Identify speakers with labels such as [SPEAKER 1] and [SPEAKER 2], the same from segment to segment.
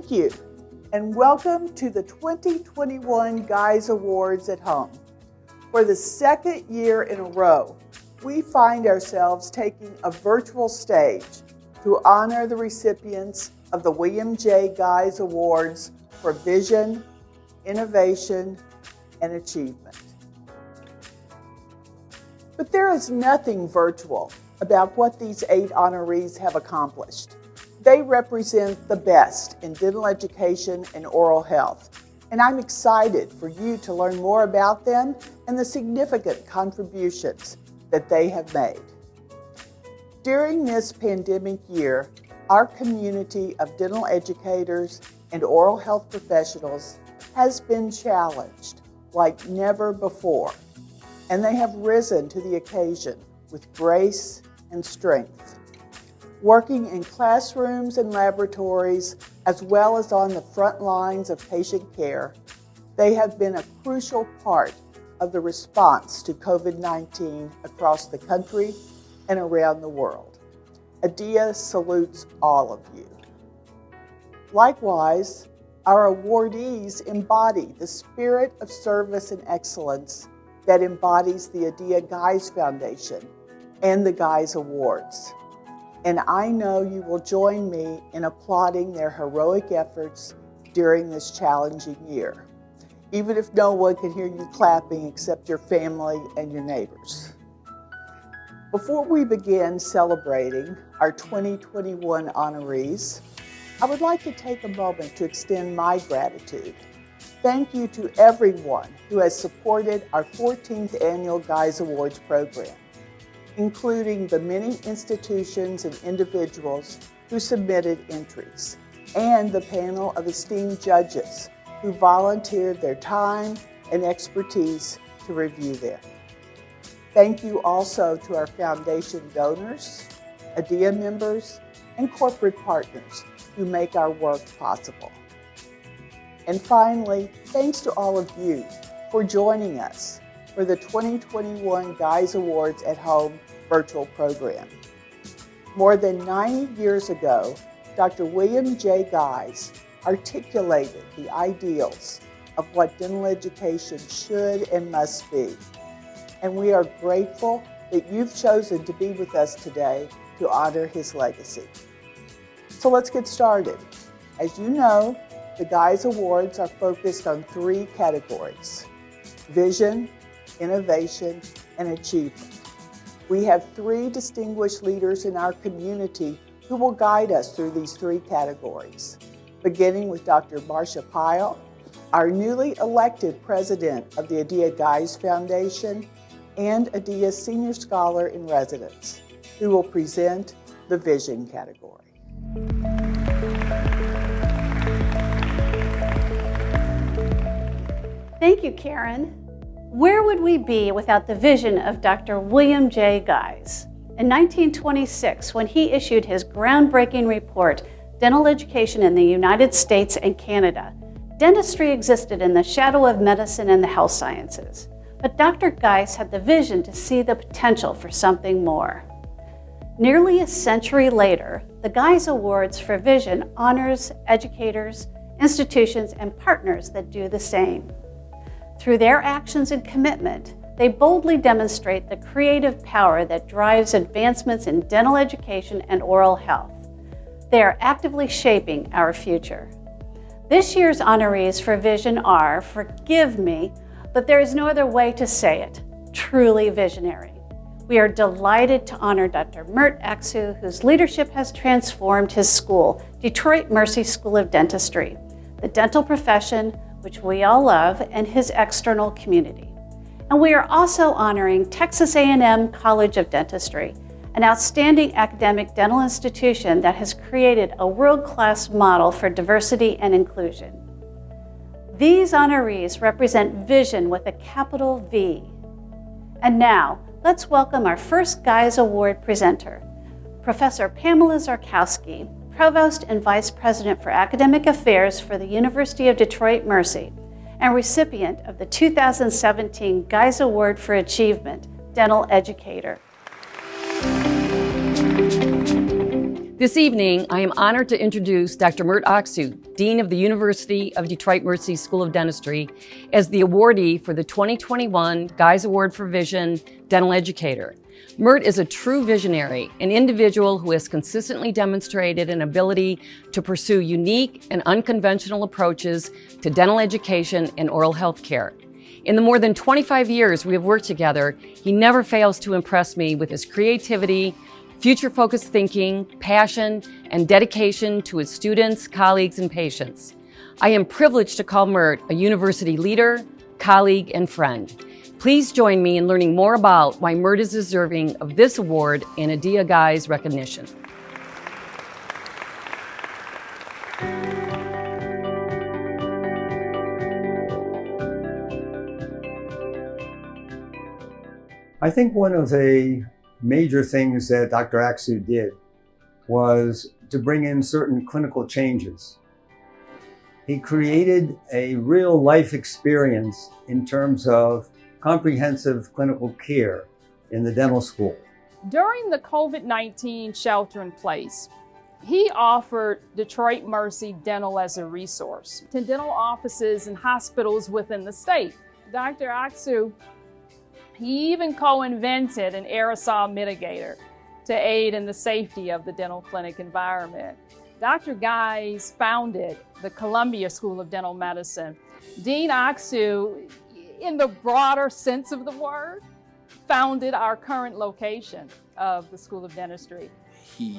[SPEAKER 1] Thank you, and welcome to the 2021 Gies Awards at Home. For the second year in a row, we find ourselves taking a virtual stage to honor the recipients of the William J. Gies Awards for Vision, Innovation, and Achievement. But there is nothing virtual about what these 8 honorees have accomplished. They represent the best in dental education and oral health, and I'm excited for you to learn more about them and the significant contributions that they have made. During this pandemic year, our community of dental educators and oral health professionals has been challenged like never before, and they have risen to the occasion with grace and strength. Working in classrooms and laboratories, as well as on the front lines of patient care, they have been a crucial part of the response to COVID-19 across the country and around the world. ADEA salutes all of you. Likewise, our awardees embody the spirit of service and excellence that embodies the ADEA Gies Foundation and the Gies Awards. And I know you will join me in applauding their heroic efforts during this challenging year, even if no one can hear you clapping except your family and your neighbors. Before we begin celebrating our 2021 honorees, I would like to take a moment to extend my gratitude. Thank you to everyone who has supported our 14th annual Gies Awards program, including the many institutions and individuals who submitted entries, and the panel of esteemed judges who volunteered their time and expertise to review them. Thank you also to our foundation donors, ADEA members, and corporate partners who make our work possible. And finally, thanks to all of you for joining us for the 2021 Gies Awards at Home virtual program. More than 90 years ago, Dr. William J. Gies articulated the ideals of what dental education should and must be. And we are grateful that you've chosen to be with us today to honor his legacy. So let's get started. As you know, the Gies Awards are focused on 3 categories: vision, innovation, and achievement. We have 3 distinguished leaders in our community who will guide us through these 3 categories, beginning with Dr. Marcia Pyle, our newly elected president of the ADEA Gies Foundation and ADEA Senior Scholar in Residence, who will present the vision category.
[SPEAKER 2] Thank you, Karen. Where would we be without the vision of Dr. William J. Gies? In 1926, when he issued his groundbreaking report, Dental Education in the United States and Canada, dentistry existed in the shadow of medicine and the health sciences. But Dr. Gies had the vision to see the potential for something more. Nearly a century later, the Gies Awards for Vision honors educators, institutions, and partners that do the same. Through their actions and commitment, they boldly demonstrate the creative power that drives advancements in dental education and oral health. They are actively shaping our future. This year's honorees for Vision are, forgive me, but there is no other way to say it, truly visionary. We are delighted to honor Dr. Mert Aksu, whose leadership has transformed his school, Detroit Mercy School of Dentistry, the dental profession, which we all love, and his external community. And we are also honoring Texas A&M College of Dentistry, an outstanding academic dental institution that has created a world-class model for diversity and inclusion. These honorees represent vision with a capital V. And now, let's welcome our first Gies Award presenter, Professor Pamela Zarkowski, Provost and Vice President for Academic Affairs for the University of Detroit Mercy, and recipient of the 2017 Gies Award for Achievement, Dental Educator.
[SPEAKER 3] This evening, I am honored to introduce Dr. Mert Aksu, Dean of the University of Detroit Mercy School of Dentistry, as the awardee for the 2021 Gies Award for Vision Dental Educator. Mert is a true visionary, an individual who has consistently demonstrated an ability to pursue unique and unconventional approaches to dental education and oral health care. In the more than 25 years we have worked together, he never fails to impress me with his creativity, future-focused thinking, passion, and dedication to his students, colleagues, and patients. I am privileged to call Mert a university leader, colleague, and friend. Please join me in learning more about why Mert is deserving of this award and ADEA Gies recognition.
[SPEAKER 4] I think one of the major things that Dr. Aksu did was to bring in certain clinical changes. He created a real life experience in terms of comprehensive clinical care in the dental school.
[SPEAKER 5] During the COVID-19 shelter in place, he offered Detroit Mercy Dental as a resource to dental offices and hospitals within the state. Dr. Aksu, he even co-invented an aerosol mitigator to aid in the safety of the dental clinic environment. Dr. Gies founded the Columbia School of Dental Medicine. Dean Aksu, in the broader sense of the word, founded our current location of the School of Dentistry.
[SPEAKER 6] He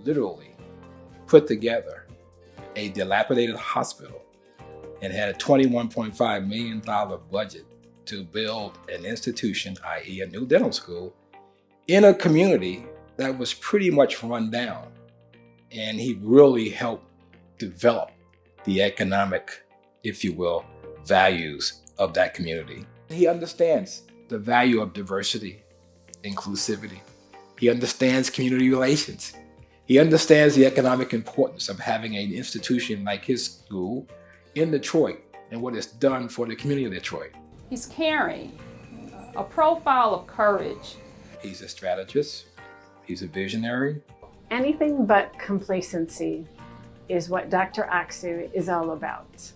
[SPEAKER 6] literally put together a dilapidated hospital and had a $21.5 million budget to build an institution, i.e. a new dental school, in a community that was pretty much run down. And he really helped develop the economic, if you will, values of that community. He understands the value of diversity, inclusivity. He understands community relations. He understands the economic importance of having an institution like his school in Detroit and what it's done for the community of Detroit.
[SPEAKER 5] He's carrying a profile of courage.
[SPEAKER 6] He's a strategist. He's a visionary.
[SPEAKER 7] Anything but complacency is what Dr. Aksu is all about.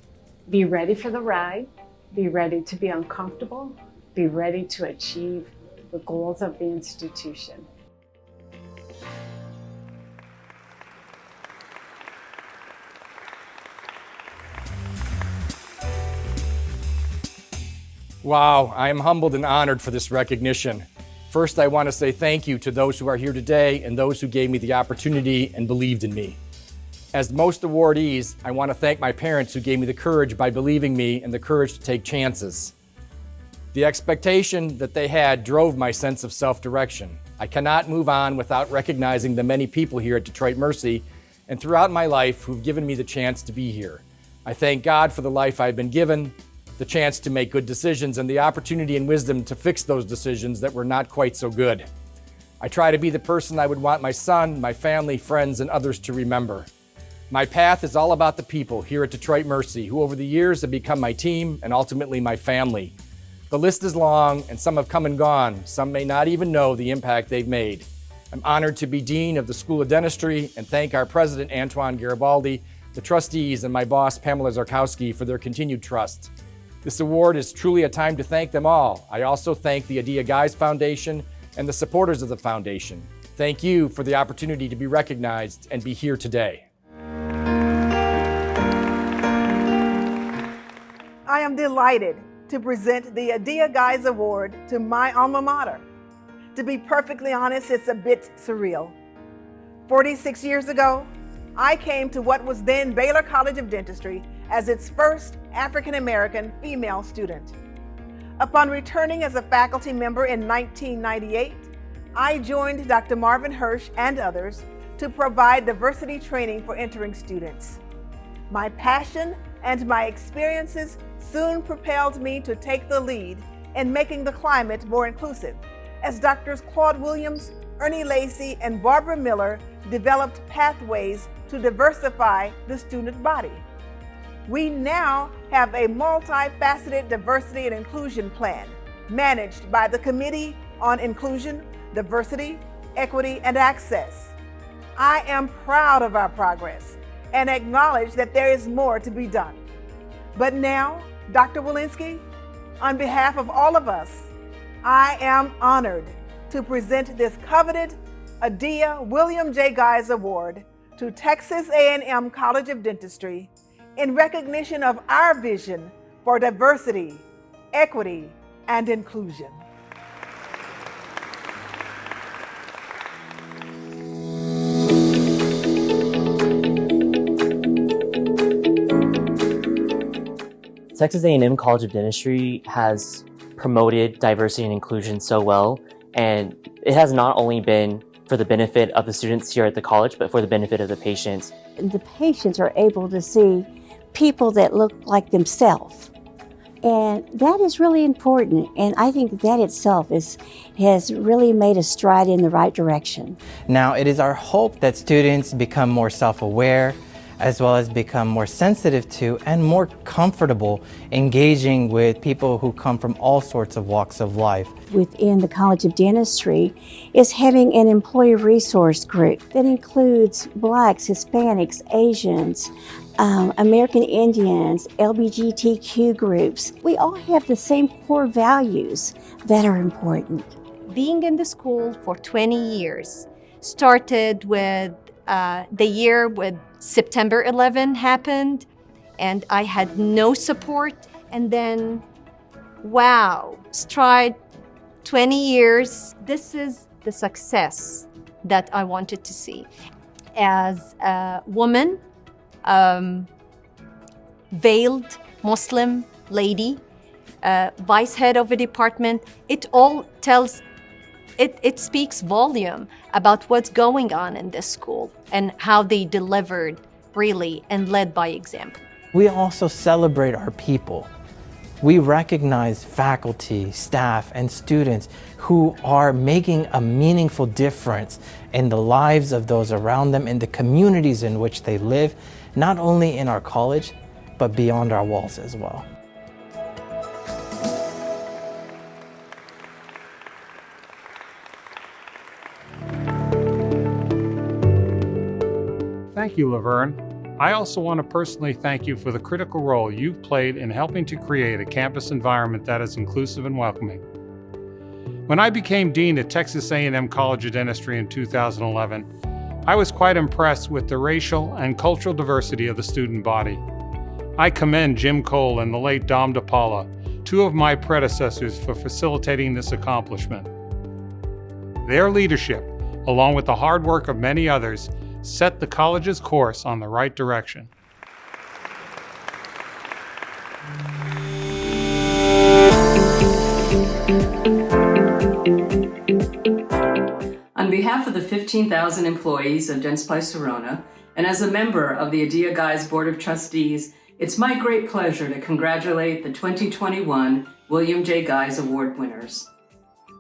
[SPEAKER 7] Be ready for the ride. Be ready to be uncomfortable. Be ready to achieve the goals of the institution.
[SPEAKER 8] Wow, I am humbled and honored for this recognition. First, I want to say thank you to those who are here today and those who gave me the opportunity and believed in me. As most awardees, I want to thank my parents who gave me the courage by believing me and the courage to take chances. The expectation that they had drove my sense of self-direction. I cannot move on without recognizing the many people here at Detroit Mercy and throughout my life who've given me the chance to be here. I thank God for the life I've been given, the chance to make good decisions, and the opportunity and wisdom to fix those decisions that were not quite so good. I try to be the person I would want my son, my family, friends, and others to remember. My path is all about the people here at Detroit Mercy, who over the years have become my team and ultimately my family. The list is long, and some have come and gone. Some may not even know the impact they've made. I'm honored to be Dean of the School of Dentistry and thank our President, Antoine Garibaldi, the trustees, and my boss, Pamela Zarkowski, for their continued trust. This award is truly a time to thank them all. I also thank the ADEA Gies Foundation and the supporters of the foundation. Thank you for the opportunity to be recognized and be here today.
[SPEAKER 9] I am delighted to present the ADEA Gies Award to my alma mater. To be perfectly honest, it's a bit surreal. 46 years ago, I came to what was then Baylor College of Dentistry as its first African-American female student. Upon returning as a faculty member in 1998, I joined Dr. Marvin Hirsch and others to provide diversity training for entering students. My passion and my experiences soon propelled me to take the lead in making the climate more inclusive, as Drs. Claude Williams, Ernie Lacey, and Barbara Miller developed pathways to diversify the student body. We now have a multifaceted diversity and inclusion plan managed by the Committee on Inclusion, Diversity, Equity, and Access. I am proud of our progress and acknowledge that there is more to be done. But now, Dr. Walensky, on behalf of all of us, I am honored to present this coveted ADEA William J. Gies Award to Texas A&M College of Dentistry in recognition of our vision for diversity, equity, and inclusion.
[SPEAKER 10] Texas A&M College of Dentistry has promoted diversity and inclusion so well, and it has not only been for the benefit of the students here at the college, but for the benefit of the patients.
[SPEAKER 11] The patients are able to see people that look like themselves, and that is really important, and I think that itself has really made a stride in the right direction.
[SPEAKER 12] Now, it is our hope that students become more self-aware, as well as become more sensitive to and more comfortable engaging with people who come from all sorts of walks of life.
[SPEAKER 11] Within the College of Dentistry is having an employee resource group that includes Blacks, Hispanics, Asians, American Indians, LGBTQ groups. We all have the same core values that are important.
[SPEAKER 13] Being in the school for 20 years started with the year when September 11 happened, and I had no support. And then, wow, stride 20 years. This is the success that I wanted to see. As a woman, veiled Muslim lady, vice head of a department, it all tells It speaks volume about what's going on in this school and how they delivered really and led by example.
[SPEAKER 12] We also celebrate our people. We recognize faculty, staff, and students who are making a meaningful difference in the lives of those around them, in the communities in which they live, not only in our college, but beyond our walls as well.
[SPEAKER 14] Thank you, Laverne. I also want to personally thank you for the critical role you've played in helping to create a campus environment that is inclusive and welcoming. When I became dean at Texas A&M College of Dentistry in 2011, I was quite impressed with the racial and cultural diversity of the student body. I commend Jim Cole and the late Dom DePaula, two of my predecessors, for facilitating this accomplishment. Their leadership, along with the hard work of many others, set the college's course on the right direction.
[SPEAKER 3] On behalf of the 15,000 employees of Dentsply Sirona, and as a member of the ADEA Gies Board of Trustees, it's my great pleasure to congratulate the 2021 William J. Gies Award winners.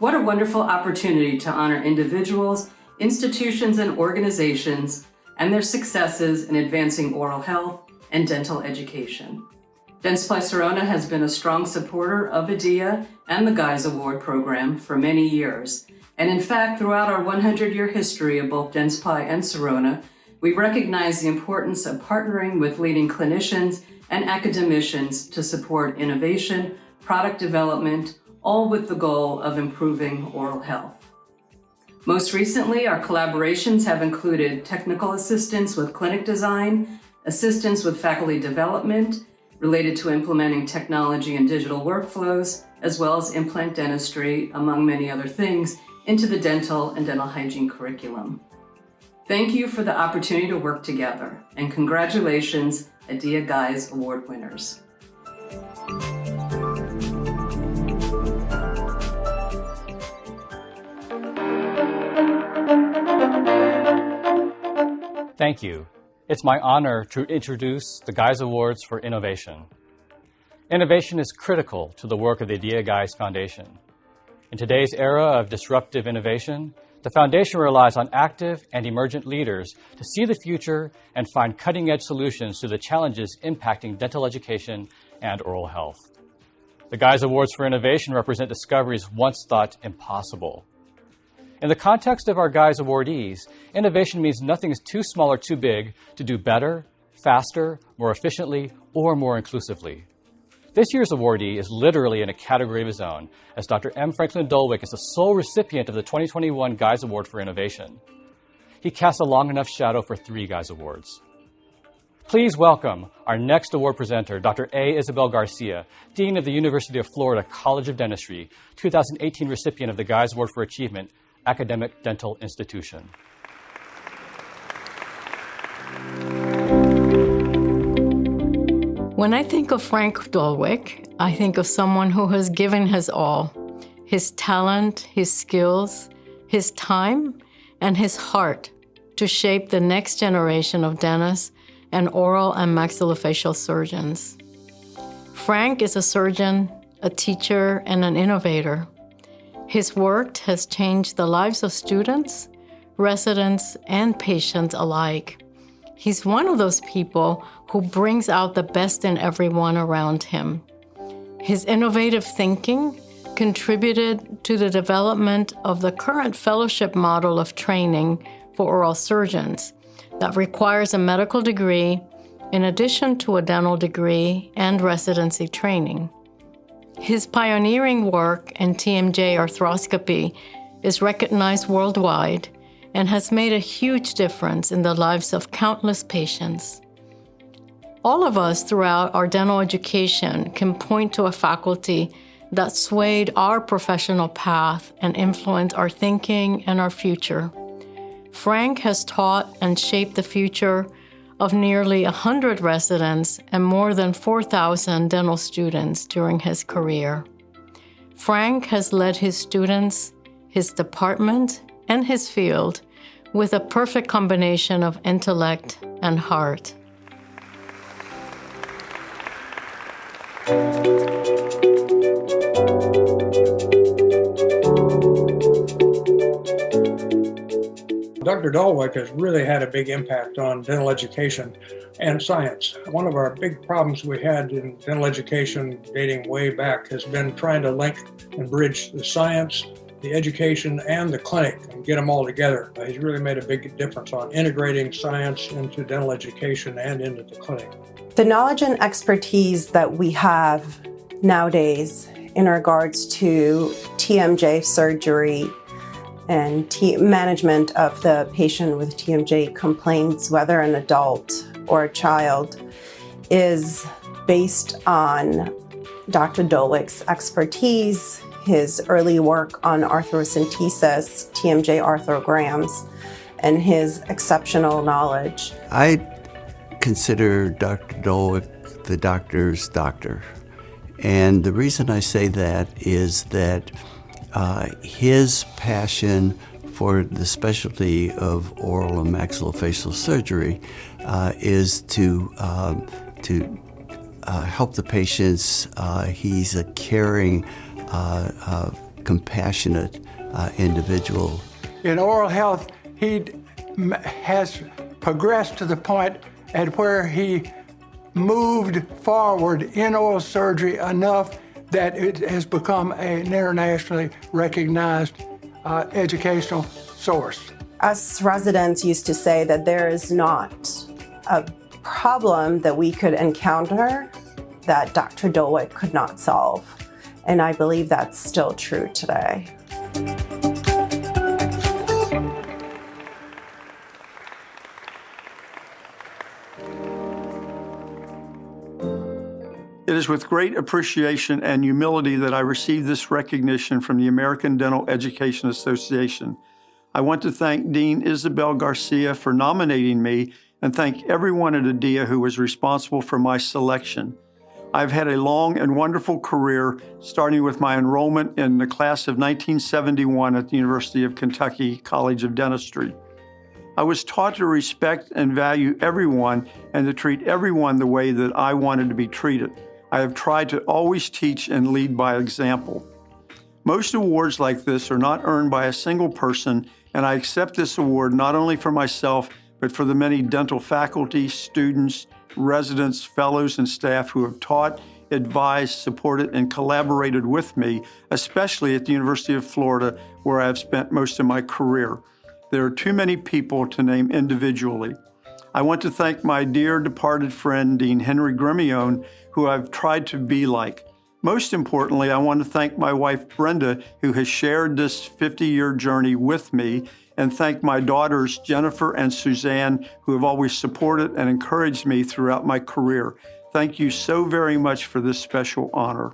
[SPEAKER 3] What a wonderful opportunity to honor individuals, institutions, and organizations and their successes in advancing oral health and dental education. Dentsply Sirona has been a strong supporter of ADEA and the Gies Award program for many years. And in fact, throughout our 100-year history of both Dentsply and Sirona, we recognize the importance of partnering with leading clinicians and academicians to support innovation, product development, all with the goal of improving oral health. Most recently, our collaborations have included technical assistance with clinic design, assistance with faculty development related to implementing technology and digital workflows, as well as implant dentistry, among many other things, into the dental and dental hygiene curriculum. Thank you for the opportunity to work together, and congratulations, ADEA Gies Award winners.
[SPEAKER 15] Thank you. It's my honor to introduce the Gies Awards for Innovation. Innovation is critical to the work of the ADEA Gies Foundation. In today's era of disruptive innovation, the Foundation relies on active and emergent leaders to see the future and find cutting-edge solutions to the challenges impacting dental education and oral health. The Gies Awards for Innovation represent discoveries once thought impossible. In the context of our Gies awardees, innovation means nothing is too small or too big to do better, faster, more efficiently, or more inclusively. This year's awardee is literally in a category of his own, as Dr. M. Franklin Dolwick is the sole recipient of the 2021 Gies Award for Innovation. He casts a long enough shadow for 3 Gies Awards. Please welcome our next award presenter, Dr. A. Isabel Garcia, Dean of the University of Florida College of Dentistry, 2018 recipient of the Gies Award for Achievement, Academic Dental Institution.
[SPEAKER 16] When I think of Frank Dolwick, I think of someone who has given his all, his talent, his skills, his time, and his heart to shape the next generation of dentists and oral and maxillofacial surgeons. Frank is a surgeon, a teacher, and an innovator. His work has changed the lives of students, residents, and patients alike. He's one of those people who brings out the best in everyone around him. His innovative thinking contributed to the development of the current fellowship model of training for oral surgeons that requires a medical degree in addition to a dental degree and residency training. His pioneering work in TMJ arthroscopy is recognized worldwide and has made a huge difference in the lives of countless patients. All of us throughout our dental education can point to a faculty that swayed our professional path and influenced our thinking and our future. Frank has taught and shaped the future of nearly 100 residents and more than 4,000 dental students during his career. Frank has led his students, his department, and his field with a perfect combination of intellect and heart.
[SPEAKER 17] Dr. Dolwick has really had a big impact on dental education and science. One of our big problems we had in dental education dating way back has been trying to link and bridge the science, the education, and the clinic and get them all together. He's really made a big difference on integrating science into dental education and into the clinic.
[SPEAKER 18] The knowledge and expertise that we have nowadays in regards to TMJ surgery and management of the patient with TMJ complaints, whether an adult or a child, is based on Dr. Dolwick's expertise, his early work on arthrocentesis, TMJ arthrograms, and his exceptional knowledge.
[SPEAKER 19] I consider Dr. Dolwick the doctor's doctor. And the reason I say that is that his passion for the specialty of oral and maxillofacial surgery is to help the patients. He's a caring, compassionate individual.
[SPEAKER 20] In oral health, he has progressed to the point at where he moved forward in oral surgery enough that it has become an internationally recognized educational source.
[SPEAKER 18] Us residents used to say that there is not a problem that we could encounter that Dr. Dolwick could not solve. And I believe that's still true today.
[SPEAKER 21] It is with great appreciation and humility that I receive this recognition from the American Dental Education Association. I want to thank Dean Isabel Garcia for nominating me and thank everyone at ADEA who was responsible for my selection. I've had a long and wonderful career, starting with my enrollment in the class of 1971 at the University of Kentucky College of Dentistry. I was taught to respect and value everyone and to treat everyone the way that I wanted to be treated. I have tried to always teach and lead by example. Most awards like this are not earned by a single person, and I accept this award not only for myself, but for the many dental faculty, students, residents, fellows, and staff who have taught advised, supported, and collaborated with me, especially at the University of Florida, where I've spent most of my career. There are too many people to name individually. I want to thank my dear departed friend, Dean Henry Grimione, who I've tried to be like. Most importantly, I want to thank my wife, Brenda, who has shared this 50-year journey with me, and thank my daughters, Jennifer and Suzanne, who have always supported and encouraged me throughout my career. Thank you so very much for this special honor.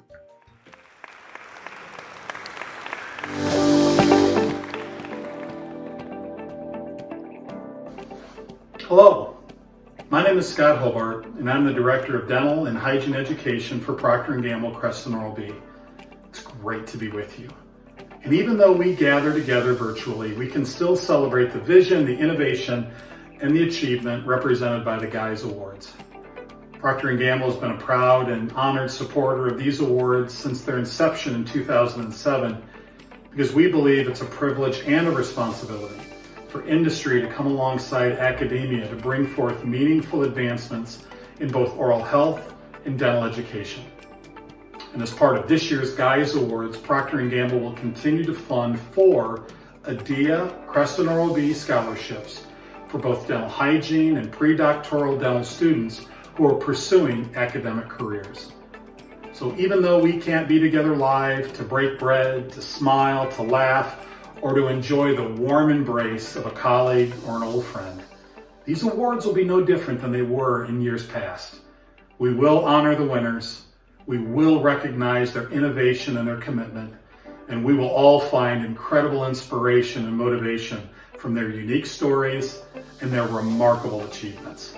[SPEAKER 1] Hello, my name is Scott Hobart, and I'm the Director of Dental and Hygiene Education for Procter & Gamble Creston Oral B. It's great to be with you. And even though we gather together virtually, we can still celebrate the vision, the innovation, and the achievement represented by the Gies Awards. Procter & Gamble has been a proud and honored supporter of these awards since their inception in 2007, because we believe it's a privilege and a responsibility for industry to come alongside academia to bring forth meaningful advancements in both oral health and dental education. And as part of this year's Gies Awards, Procter & Gamble will continue to fund 4 ADEA Creston Oral B scholarships for both dental hygiene and pre-doctoral dental students who are pursuing academic careers. So even though we can't be together live to break bread, to smile, to laugh, or to enjoy the warm embrace of a colleague or an old friend, these awards will be no different than they were in years past. We will honor the winners, we will recognize their innovation and their commitment, and we will all find incredible inspiration and motivation from their unique stories and their remarkable achievements.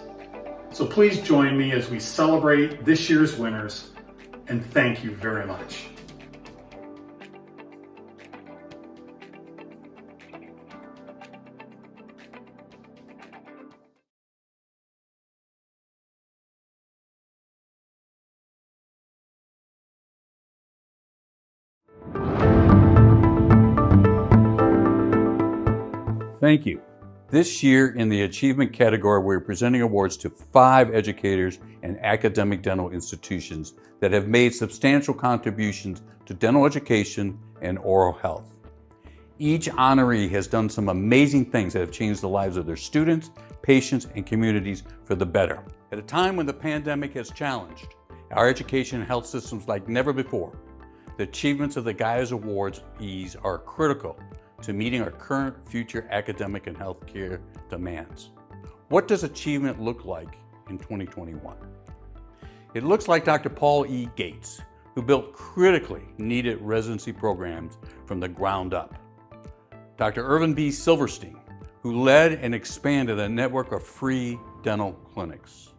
[SPEAKER 1] So please join me as we celebrate this year's winners, and thank you very much.
[SPEAKER 22] Thank you. This year in the achievement category, we're presenting awards to 5 educators and academic dental institutions that have made substantial contributions to dental education and oral health. Each honoree has done some amazing things that have changed the lives of their students, patients, and communities for the better. At a time when the pandemic has challenged our education and health systems like never before, the achievements of the Gies Awards are critical to meeting our current future academic and healthcare demands. What does achievement look like in 2021? It looks like Dr. Paul E. Gates, who built critically needed residency programs from the ground up. Dr. Irvin B. Silverstein, who led and expanded a network of free dental clinics.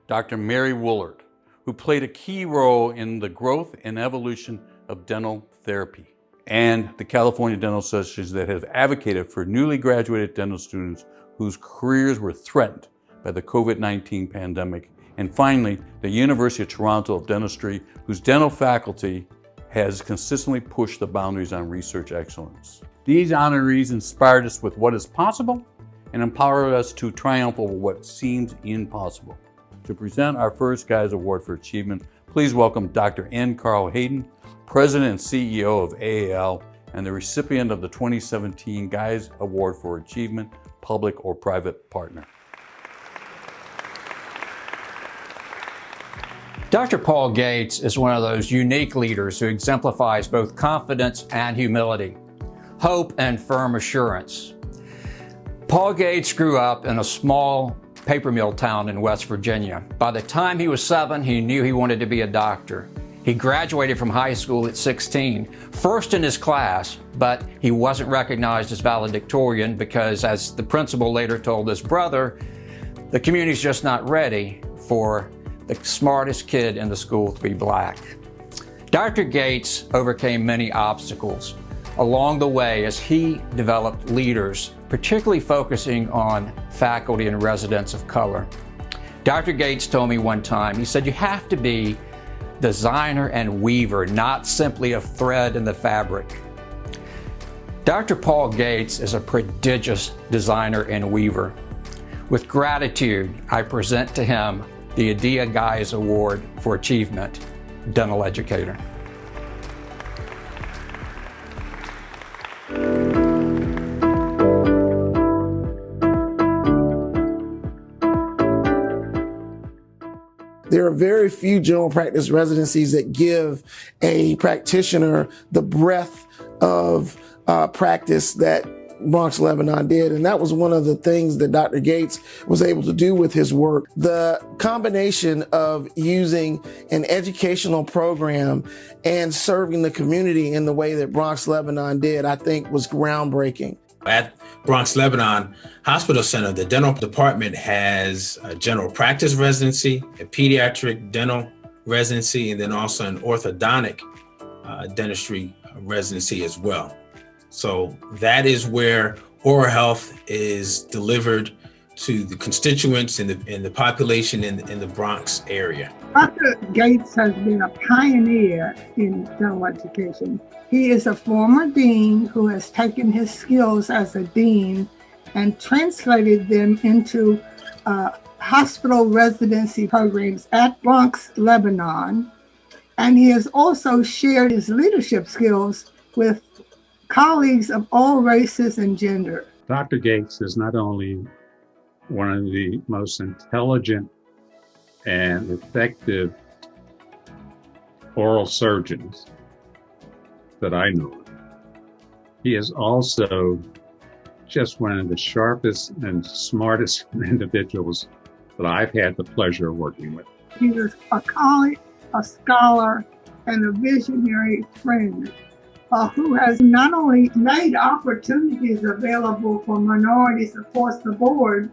[SPEAKER 22] Dr. Mary Woolard, who played a key role in the growth and evolution of dental therapy. And the California Dental Association that have advocated for newly graduated dental students whose careers were threatened by the COVID-19 pandemic. And finally, the University of Toronto of Dentistry, whose dental faculty has consistently pushed the boundaries on research excellence. These honorees inspired us with what is possible and empowered us to triumph over what seems impossible. To present our first Gies Award for Achievement, please welcome Dr. N. Carl Hayden, President and CEO of AAL, and the recipient of the 2017 Gies Award for Achievement, Public or Private Partner.
[SPEAKER 23] Dr. Paul Gates is one of those unique leaders who exemplifies both confidence and humility, hope and firm assurance. Paul Gates grew up in a small paper mill town in West Virginia. By the time he was 7, he knew he wanted to be a doctor. He graduated from high school at 16, first in his class, but he wasn't recognized as valedictorian because, as the principal later told his brother, the community's just not ready for the smartest kid in the school to be black. Dr. Gates overcame many obstacles along the way as he developed leaders, particularly focusing on faculty and residents of color. Dr. Gates told me one time, he said, "You have to be designer and weaver, not simply a thread in the fabric." Dr. Paul Gates is a prodigious designer and weaver. With gratitude, I present to him the ADEA Gies Award for Achievement. dental educator.
[SPEAKER 2] There are very few general practice residencies that give a practitioner the breadth of practice that Bronx Lebanon did. And that was one of the things that Dr. Gates was able to do with his work. The combination of using an educational program and serving the community in the way that Bronx Lebanon did, I think was groundbreaking.
[SPEAKER 4] At Bronx Lebanon Hospital Center, the dental department has a general practice residency, a pediatric dental residency, and then also an orthodontic dentistry residency as well. So that is where oral health is delivered to the constituents and the population in the Bronx area.
[SPEAKER 5] Dr. Gates has been a pioneer in dental education. He is a former dean who has taken his skills as a dean and translated them into hospital residency programs at Bronx Lebanon. And he has also shared his leadership skills with colleagues of all races and gender.
[SPEAKER 14] Dr. Gates is not only one of the most intelligent and effective oral surgeons that I know of. He is also just one of the sharpest and smartest individuals that I've had the pleasure of working with.
[SPEAKER 5] He was a colleague, a scholar, and a visionary friend who has not only made opportunities available for minorities across the board,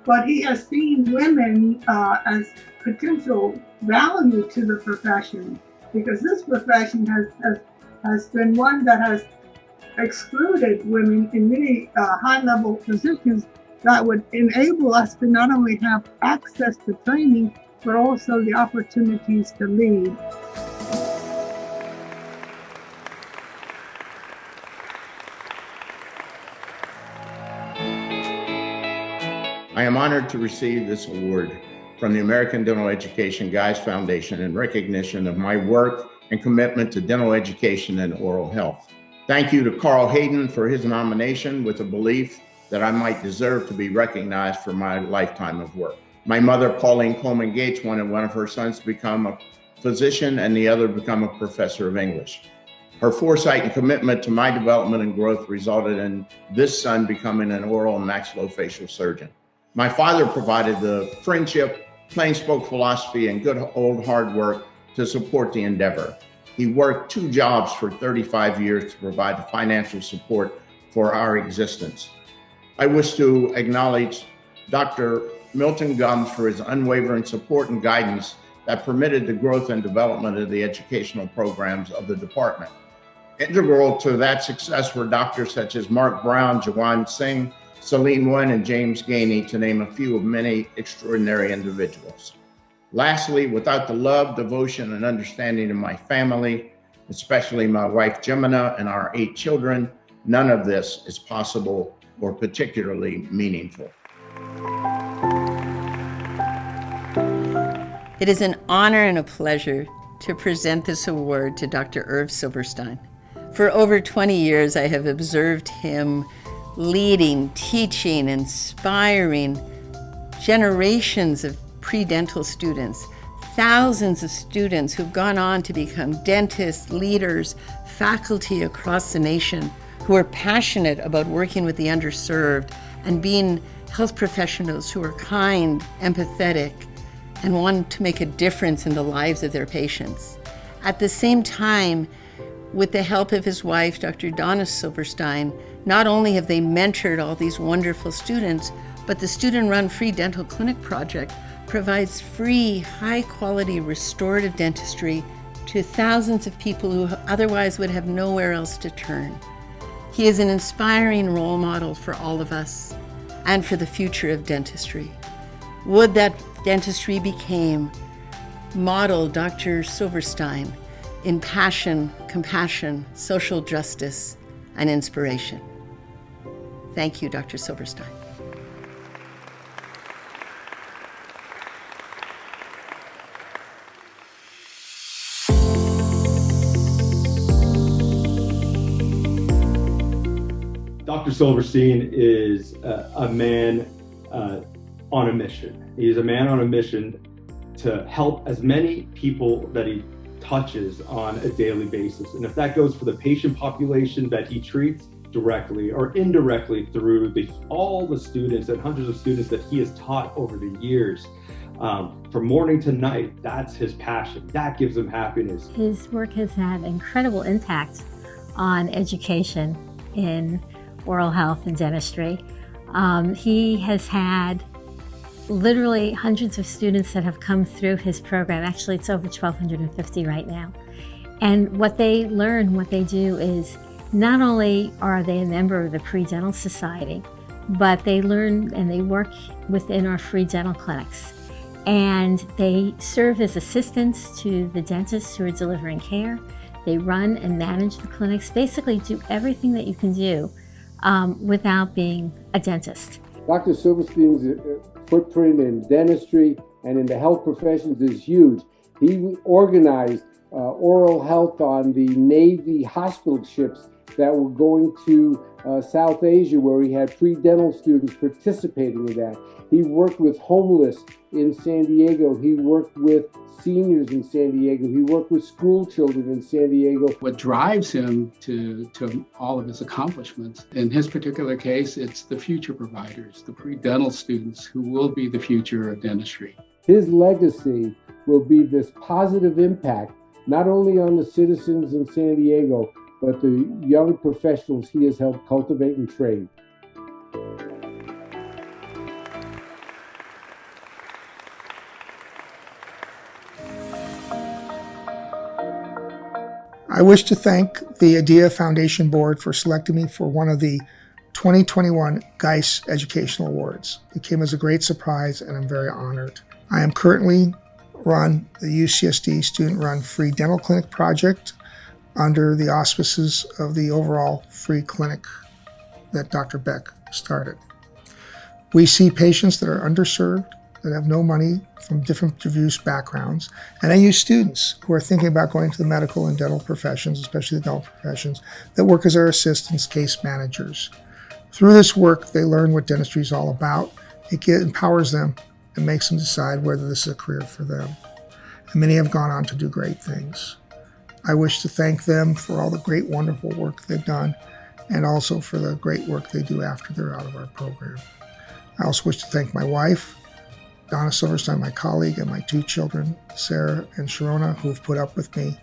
[SPEAKER 5] but he has seen women as potential value to the profession, because this profession has been one that has excluded women in many high-level positions that would enable us to not only have access to training, but also the opportunities to lead.
[SPEAKER 24] I am honored to receive this award from the American Dental Education Gies Foundation in recognition of my work and commitment to dental education and oral health. Thank you to Carl Hayden for his nomination, with a belief that I might deserve to be recognized for my lifetime of work. My mother, Pauline Coleman Gates, wanted one of her sons to become a physician and the other become a professor of English. Her foresight and commitment to my development and growth resulted in this son becoming an oral and maxillofacial surgeon. My father provided the friendship, plain spoke philosophy, and good old hard work to support the endeavor. He worked 2 jobs for 35 years to provide financial support for our existence. I wish to acknowledge Dr. Milton Gumbs for his unwavering support and guidance that permitted the growth and development of the educational programs of the department. Integral to that success were doctors such as Mark Brown, Jawan Singh, Celine Wen, and James Gainey, to name a few of many extraordinary individuals. Lastly, without the love, devotion, and understanding of my family, especially my wife Jemina and our 8 children, none of this is possible or particularly meaningful.
[SPEAKER 25] It is an honor and a pleasure to present this award to Dr. Irv Silberstein. For over 20 years, I have observed him leading, teaching, inspiring generations of pre-dental students, thousands of students who've gone on to become dentists, leaders, faculty across the nation who are passionate about working with the underserved and being health professionals who are kind, empathetic, and want to make a difference in the lives of their patients. At the same time, with the help of his wife, Dr. Donna Silberstein, not only have they mentored all these wonderful students, but the student-run free dental clinic project provides free, high-quality restorative dentistry to thousands of people who otherwise would have nowhere else to turn. He is an inspiring role model for all of us and for the future of dentistry. Would that dentistry became model Dr. Silberstein in passion, compassion, social justice, and inspiration. Thank you, Dr. Silberstein.
[SPEAKER 6] Dr. Silverstein is a man on a mission. He's a man on a mission to help as many people that he touches on a daily basis. And if that goes for the patient population that he treats directly or indirectly through all the students and hundreds of students that he has taught over the years, from morning to night, that's his passion. That gives him happiness.
[SPEAKER 7] His work has had incredible impact on education in oral health and dentistry. He has had literally hundreds of students that have come through his program. Actually, it's over 1,250 right now. And what they learn, what they do is not only are they a member of the Pre-Dental Society, but they learn and they work within our free dental clinics. And they serve as assistants to the dentists who are delivering care. They run and manage the clinics, basically do everything that you can do without being a dentist.
[SPEAKER 8] Dr. Silverstein's footprint in dentistry and in the health professions is huge. He organized oral health on the Navy hospital ships that were going to South Asia, where he had pre-dental students participating in that. He worked with homeless in San Diego. He worked with seniors in San Diego. He worked with school children in San Diego.
[SPEAKER 9] What drives him to all of his accomplishments, in his particular case, it's the future providers, the pre-dental students who will be the future of dentistry.
[SPEAKER 8] His legacy will be this positive impact, not only on the citizens in San Diego, but the young professionals he has helped cultivate and train.
[SPEAKER 10] I wish to thank the ADEA Foundation Board for selecting me for one of the 2021 Gies Educational Awards. It came as a great surprise, and I'm very honored. I am currently run the UCSD student-run free dental clinic project under the auspices of the overall free clinic that Dr. Beck started. We see patients that are underserved, that have no money, from different diverse backgrounds, and I use students who are thinking about going to the medical and dental professions, especially the dental professions, that work as our assistants, case managers. Through this work, they learn what dentistry is all about. It empowers them and makes them decide whether this is a career for them. And many have gone on to do great things. I wish to thank them for all the great, wonderful work they've done, and also for the great work they do after they're out of our program. I also wish to thank my wife, Donna Silverstein, my colleague, and my two children, Sarah and Sharona, who have put up with me.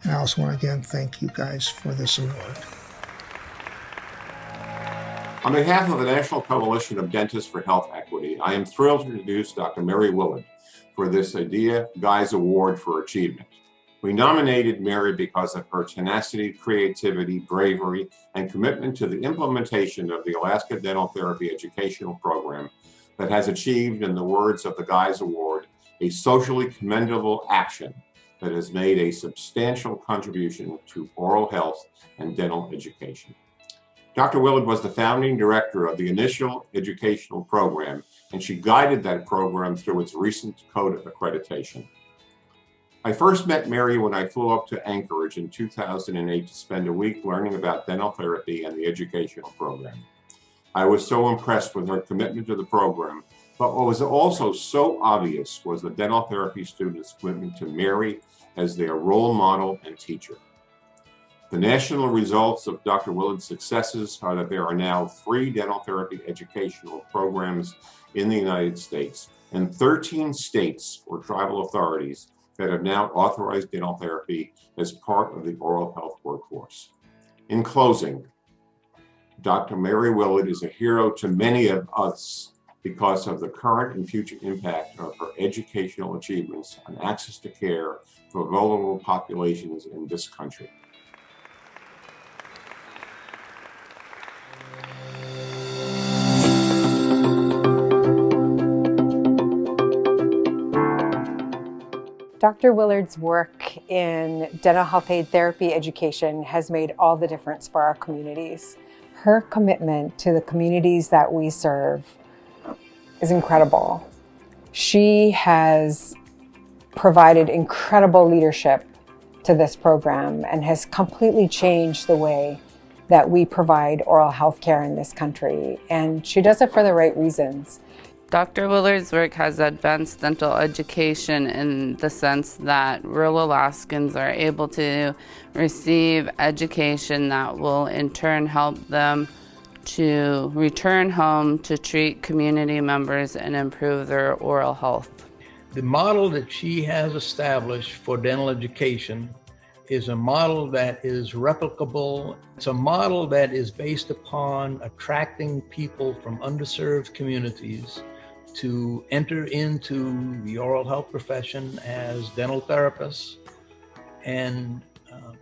[SPEAKER 10] And I also want to again thank you guys for this award.
[SPEAKER 24] On behalf of the National Coalition of Dentists for Health Equity, I am thrilled to introduce Dr. Mary Willard for this ADEA Gies Award for Achievement. We nominated Mary because of her tenacity, creativity, bravery, and commitment to the implementation of the Alaska Dental Therapy Educational Program that has achieved, in the words of the Gies Award, a socially commendable action that has made a substantial contribution to oral health and dental education. Dr. Willard was the founding director of the initial educational program, and she guided that program through its recent code accreditation. I first met Mary when I flew up to Anchorage in 2008 to spend a week learning about dental therapy and the educational program. I was so impressed with her commitment to the program, but what was also so obvious was the dental therapy students' commitment to Mary as their role model and teacher. The national results of Dr. Willard's successes are that there are now 3 dental therapy educational programs in the United States and 13 states or tribal authorities that have now authorized dental therapy as part of the oral health workforce. In closing, Dr. Mary Willard is a hero to many of us because of the current and future impact of her educational achievements on access to care for vulnerable populations in this country.
[SPEAKER 26] Dr. Willard's work in dental health aid therapy education has made all the difference for our communities. Her commitment to the communities that we serve is incredible. She has provided incredible leadership to this program and has completely changed the way that we provide oral health care in this country, and she does it for the right reasons.
[SPEAKER 3] Dr. Willard's work has advanced dental education in the sense that rural Alaskans are able to receive education that will in turn help them to return home to treat community members and improve their oral health.
[SPEAKER 11] The model that she has established for dental education is a model that is replicable. It's a model that is based upon attracting people from underserved communities to enter into the oral health profession as dental therapists and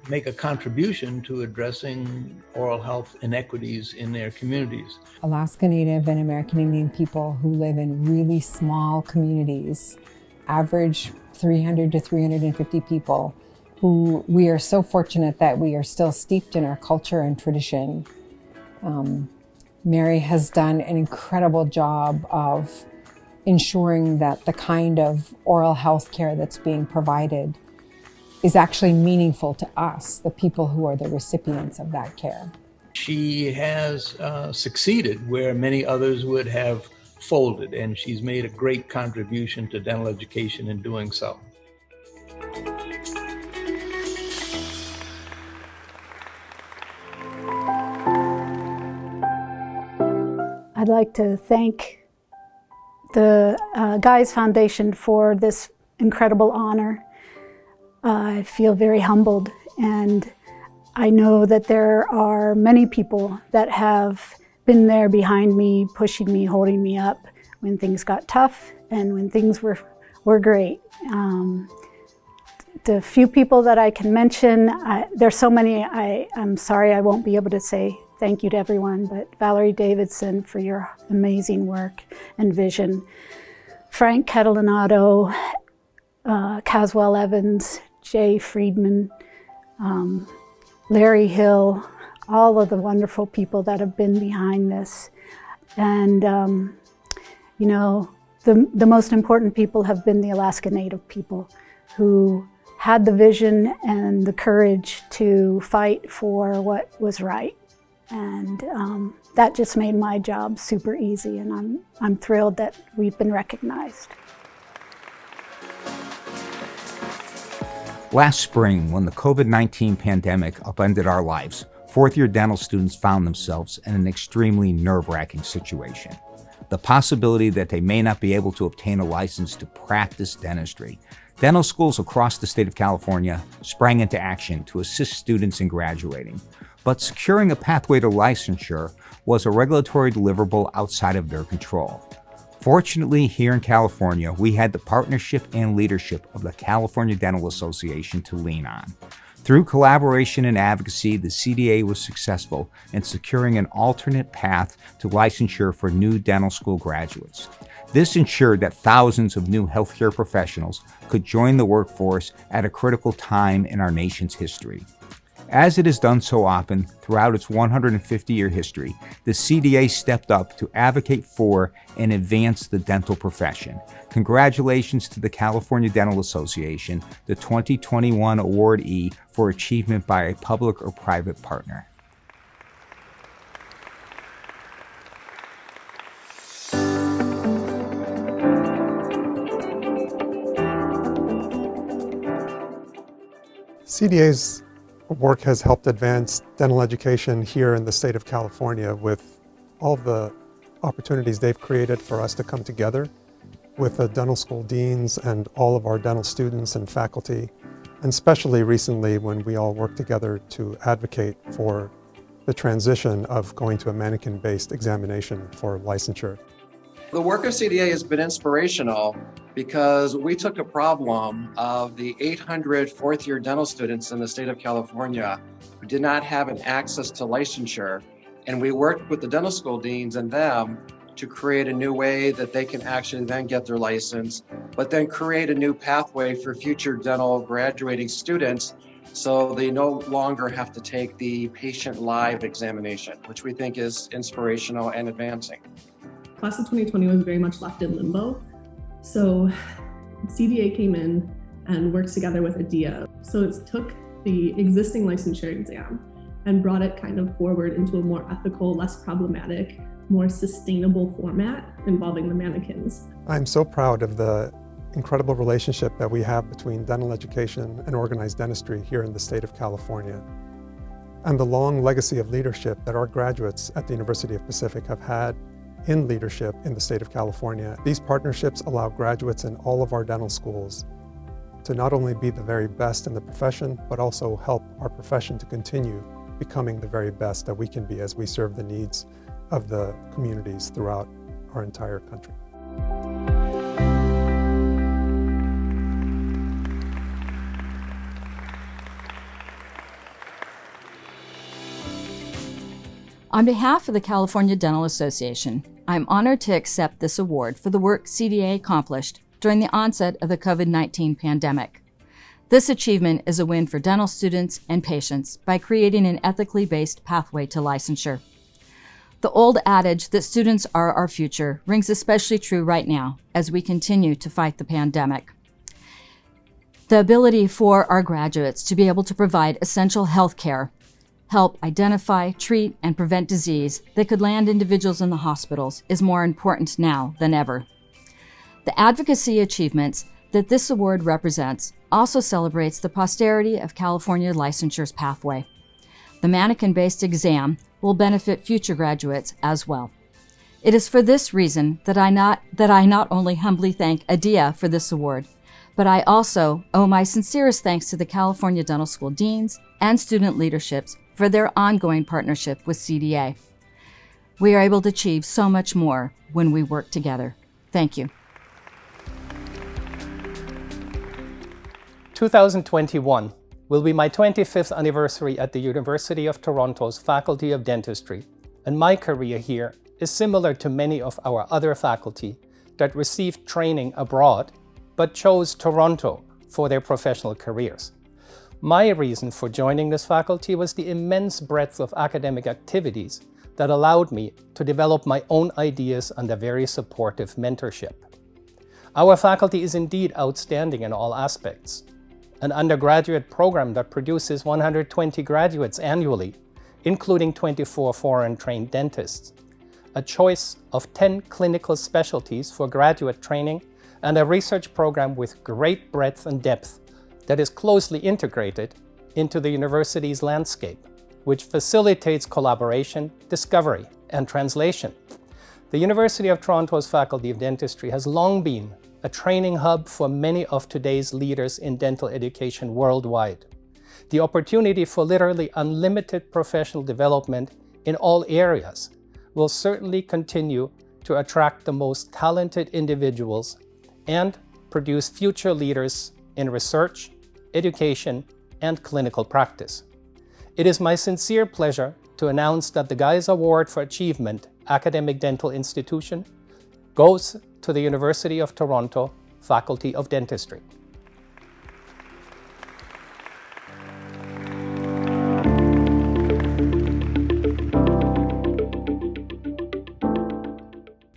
[SPEAKER 11] make a contribution to addressing oral health inequities in their communities.
[SPEAKER 26] Alaska Native and American Indian people who live in really small communities, average 300 to 350 people, who we are so fortunate that we are still steeped in our culture and tradition. Mary has done an incredible job of ensuring that the kind of oral health care that's being provided is actually meaningful to us, the people who are the recipients of that care.
[SPEAKER 11] She has succeeded where many others would have folded, and she's made a great contribution to dental education in doing so.
[SPEAKER 12] I'd like to thank the Gies Foundation for this incredible honor. I feel very humbled, and I know that there are many people that have been there behind me, pushing me, holding me up when things got tough and when things were great. The few people that I can mention, there's so many, I'm sorry I won't be able to say thank you to everyone, but Valerie Davidson for your amazing work and vision. Frank Catalanato, Caswell Evans, Jay Friedman, Larry Hill, all of the wonderful people that have been behind this. And, you know, the most important people have been the Alaska Native people who had the vision and the courage to fight for what was right. And that just made my job super easy, and I'm thrilled that we've been recognized.
[SPEAKER 13] Last spring, when the COVID-19 pandemic upended our lives, fourth-year dental students found themselves in an extremely nerve-wracking situation. The possibility that they may not be able to obtain a license to practice dentistry. Dental schools across the state of California sprang into action to assist students in graduating. But securing a pathway to licensure was a regulatory deliverable outside of their control. Fortunately, here in California, we had the partnership and leadership of the California Dental Association to lean on. Through collaboration and advocacy, the CDA was successful in securing an alternate path to licensure for new dental school graduates. This ensured that thousands of new healthcare professionals could join the workforce at a critical time in our nation's history. As it has done so often throughout its 150-year history, the CDA stepped up to advocate for and advance the dental profession. Congratulations to the California Dental Association, the 2021 awardee for achievement by a public or private partner.
[SPEAKER 15] CDA's work has helped advance dental education here in the state of California with all the opportunities they've created for us to come together with the dental school deans and all of our dental students and faculty, and especially recently when we all work together to advocate for the transition of going to a mannequin-based examination for licensure.
[SPEAKER 16] The work of CDA has been inspirational because we took a problem of the 800 fourth-year dental students in the state of California who did not have an access to licensure, and we worked with the dental school deans and them to create a new way that they can actually then get their license, but then create a new pathway for future dental graduating students so they no longer have to take the patient live examination, which we think is inspirational and advancing.
[SPEAKER 27] Class of 2020 was very much left in limbo. So CDA came in and worked together with ADEA. So it took the existing licensure exam and brought it kind of forward into a more ethical, less problematic, more sustainable format involving the mannequins.
[SPEAKER 15] I'm so proud of the incredible relationship that we have between dental education and organized dentistry here in the state of California, and the long legacy of leadership that our graduates at the University of Pacific have had in leadership in the state of California. These partnerships allow graduates in all of our dental schools to not only be the very best in the profession, but also help our profession to continue becoming the very best that we can be as we serve the needs of the communities throughout our entire country.
[SPEAKER 1] On behalf of the California Dental Association, I'm honored to accept this award for the work CDA accomplished during the onset of the COVID-19 pandemic. This achievement is a win for dental students and patients by creating an ethically based pathway to licensure. The old adage that students are our future rings especially true right now as we continue to fight the pandemic. The ability for our graduates to be able to provide essential health care, help identify, treat, and prevent disease that could land individuals in the hospitals is more important now than ever. The advocacy achievements that this award represents also celebrates the posterity of California licensure's pathway. The mannequin-based exam will benefit future graduates as well. It is for this reason that I not only humbly thank ADEA for this award, but I also owe my sincerest thanks to the California Dental School deans and student leaderships for their ongoing partnership with CDA. We are able to achieve so much more when we work together. Thank you.
[SPEAKER 17] 2021 will be my 25th anniversary at the University of Toronto's Faculty of Dentistry, and my career here is similar to many of our other faculty that received training abroad but chose Toronto for their professional careers. My reason for joining this faculty was the immense breadth of academic activities that allowed me to develop my own ideas under very supportive mentorship. Our faculty is indeed outstanding in all aspects. An undergraduate program that produces 120 graduates annually, including 24 foreign-trained dentists, a choice of 10 clinical specialties for graduate training, and a research program with great breadth and depth that is closely integrated into the university's landscape, which facilitates collaboration, discovery, and translation. The University of Toronto's Faculty of Dentistry has long been a training hub for many of today's leaders in dental education worldwide. The opportunity for literally unlimited professional development in all areas will certainly continue to attract the most talented individuals and produce future leaders in research, education, and clinical practice. It is my sincere pleasure to announce that the Gies Award for Achievement Academic Dental Institution goes to the University of Toronto Faculty of Dentistry.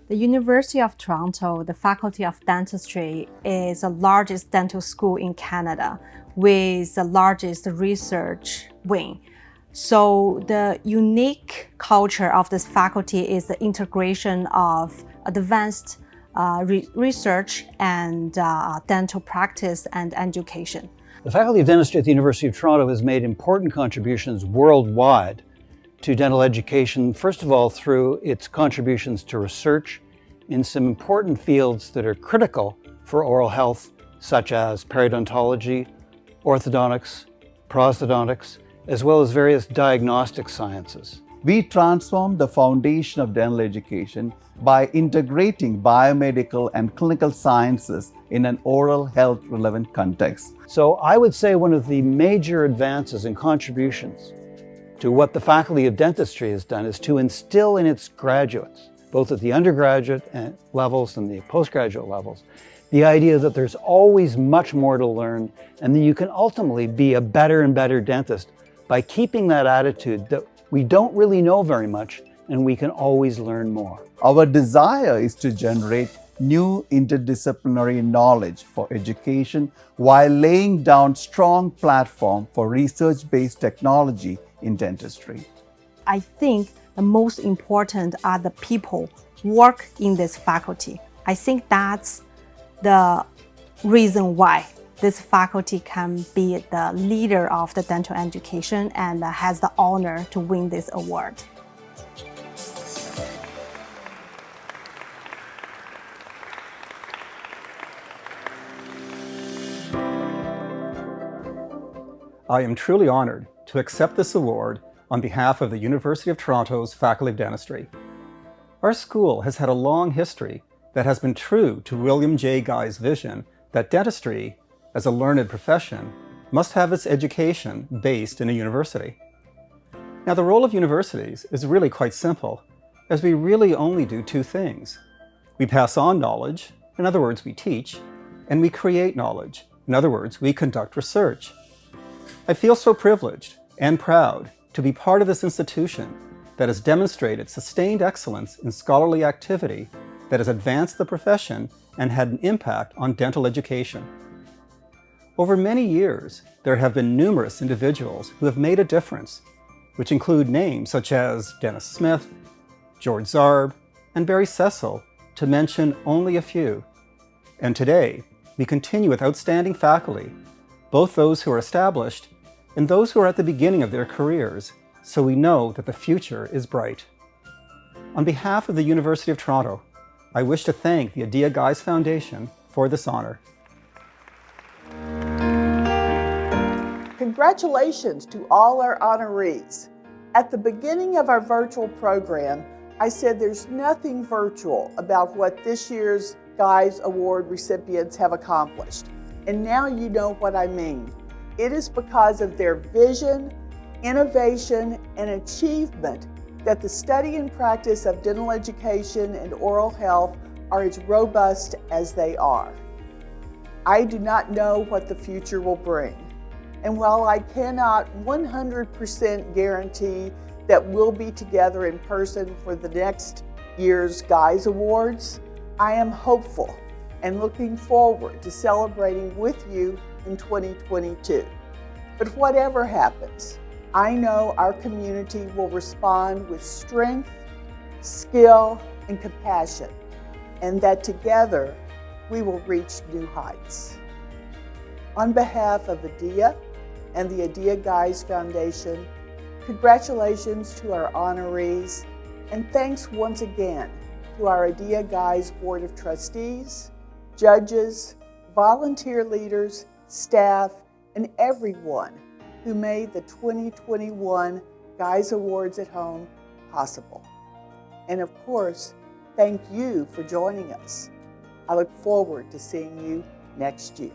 [SPEAKER 18] The University of Toronto, the Faculty of Dentistry, is the largest dental school in Canada with the largest research wing. So the unique culture of this faculty is the integration of advanced research and dental practice and education.
[SPEAKER 19] The Faculty of Dentistry at the University of Toronto has made important contributions worldwide to dental education, first of all through its contributions to research in some important fields that are critical for oral health, such as periodontology, orthodontics, prosthodontics, as well as various diagnostic sciences.
[SPEAKER 20] We transformed the foundation of dental education by integrating biomedical and clinical sciences in an oral health relevant context.
[SPEAKER 19] So I would say one of the major advances and contributions to what the Faculty of Dentistry has done is to instill in its graduates, both at the undergraduate levels and the postgraduate levels, the idea that there's always much more to learn and that you can ultimately be a better and better dentist by keeping that attitude that we don't really know very much and we can always learn more.
[SPEAKER 20] Our desire is to generate new interdisciplinary knowledge for education while laying down strong platform for research-based technology in dentistry.
[SPEAKER 18] I think the most important are the people who work in this faculty. I think that's the reason why this faculty can be the leader of the dental education and has the honor to win this award.
[SPEAKER 2] I am truly honored to accept this award on behalf of the University of Toronto's Faculty of Dentistry. Our school has had a long history that has been true to William J. Gies' vision that dentistry, as a learned profession, must have its education based in a university. Now, the role of universities is really quite simple, as we really only do two things. We pass on knowledge, in other words, we teach, and we create knowledge, in other words, we conduct research. I feel so privileged and proud to be part of this institution that has demonstrated sustained excellence in scholarly activity that has advanced the profession and had an impact on dental education. Over many years, there have been numerous individuals who have made a difference, which include names such as Dennis Smith, George Zarb, and Barry Cecil, to mention only a few. And today, we continue with outstanding faculty, both those who are established and those who are at the beginning of their careers, so we know that the future is bright. On behalf of the University of Toronto, I wish to thank the ADEA Gies Foundation for this honor.
[SPEAKER 4] Congratulations to all our honorees. At the beginning of our virtual program, I said there's nothing virtual about what this year's Gies Award recipients have accomplished. And now you know what I mean. It is because of their vision, innovation, and achievement that the study and practice of dental education and oral health are as robust as they are. I do not know what the future will bring. And while I cannot 100% guarantee that we'll be together in person for the next year's Gies Awards, I am hopeful and looking forward to celebrating with you in 2022. But whatever happens, I know our community will respond with strength, skill, and compassion, and that together we will reach new heights. On behalf of ADEA and the ADEA Gies Foundation, congratulations to our honorees, and thanks once again to our ADEA Gies Board of Trustees, judges, volunteer leaders, staff, and everyone who made the 2021 Gies Awards at Home possible. And of course, thank you for joining us. I look forward to seeing you next year.